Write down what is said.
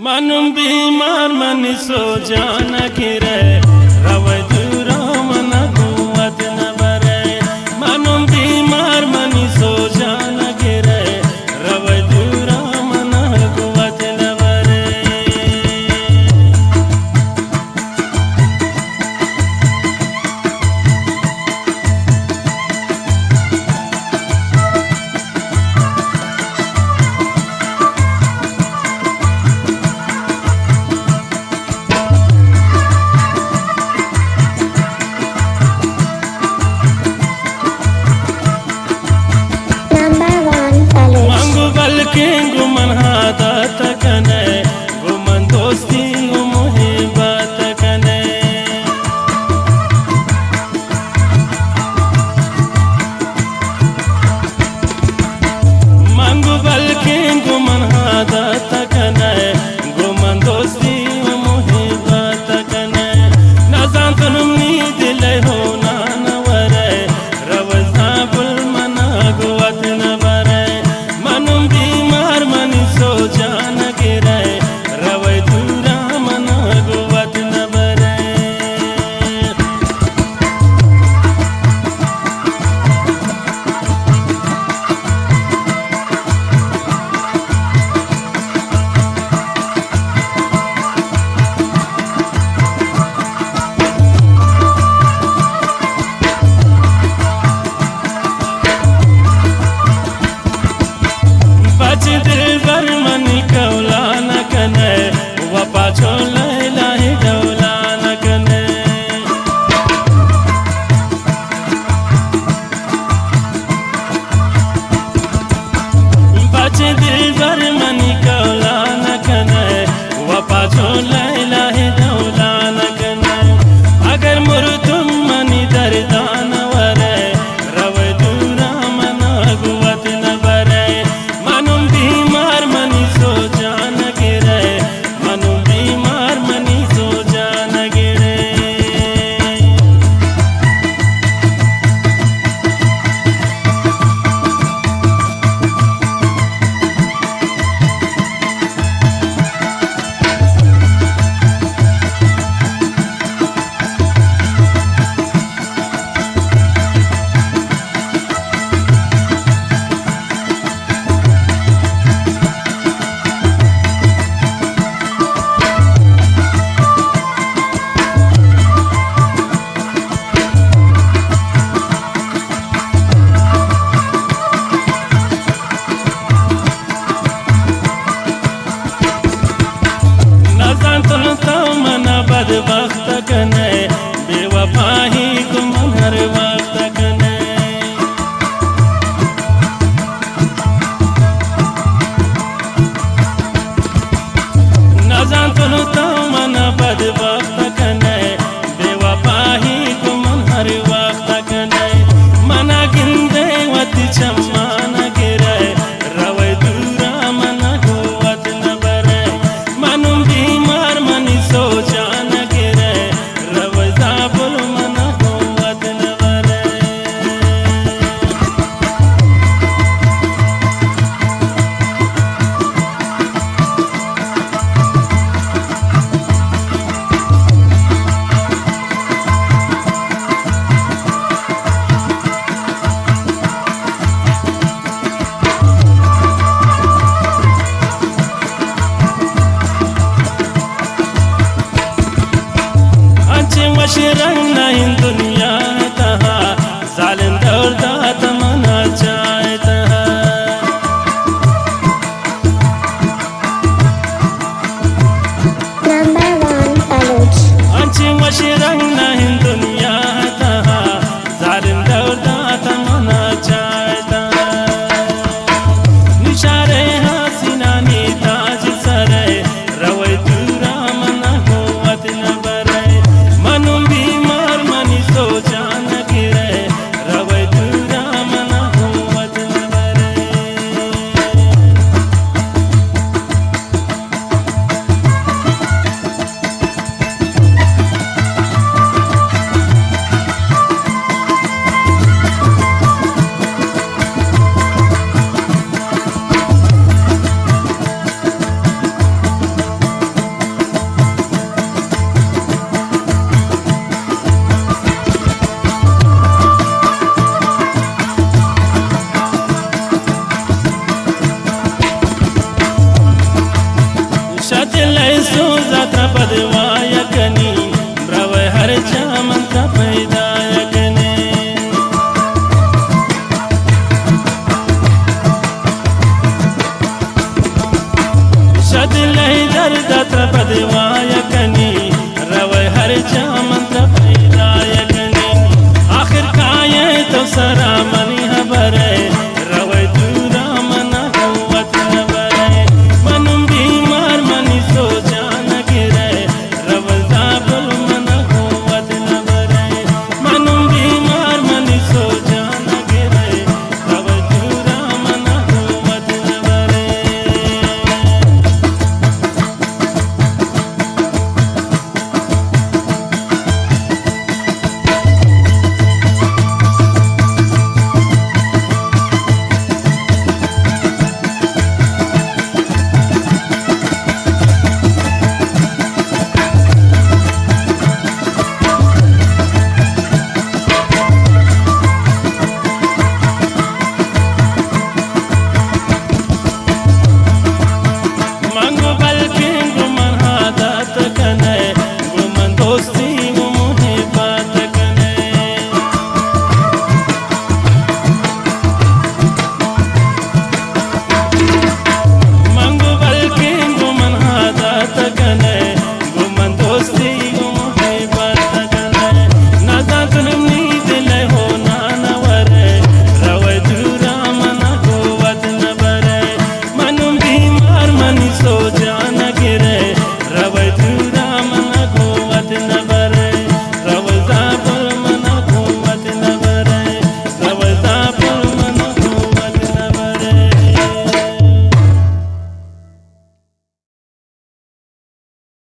Manum bimar mani so jana kire rawai dura mana guat na bare. Manum bimar mani so jana kire rawai dura mana guat na bare. गुमन हादात कने गुमन दोस्ती मुहिबत कने मंगु बल के गुमन हादात कने गुमन दोस्ती मुहिबत कने नजान तनुम नी दिल हो ना नवरे रवजा बुल मना गुवत न बरे मनुम बीमार मनी सो जान गिरे रवै दूरा मना गुवत न बरे. दिल बर मनी कौला न कने वपा छोला लाही डौला न कने बचे दिल बर मनी कौला न कने वपा छोला लाही डौला न कने अगर मुर्दुम मनी दर्दान वरे रवै दूरा मना गुवत न बरे. मनुम बीमार मनी सो जान गिरे मनुम बीमार मनी सो जान गिरे. बदबख्त कने बेवफा ही गुमन हर वक्त कने न जान तुनु तो मन बदबख्त कने बेवफा ही गुमन हर वक्त कने मना गिंदे वति चम्मा न गिरे रवै दूरा मना गुवत न बरे. मनुम बीमार मनी सो जान रंग नहीं दुनिया तहा जालिम दौर दात मना जाए तहा अच्छी वशी रंग नहीं दुनिया तहा जालिम दौर दात मना जाए तहा निशारे हसीना नी ताज सरे रवै दूरा मना गुवत न बरे. मनुम बीमार मनी सो जान गिरे रवै दूरा मना गुवत न बरे. शदिलै सुजात्रा पदवायकनी ब्रवै हर चामंता पैदायकने शदिलै दर्दात्रा पदवा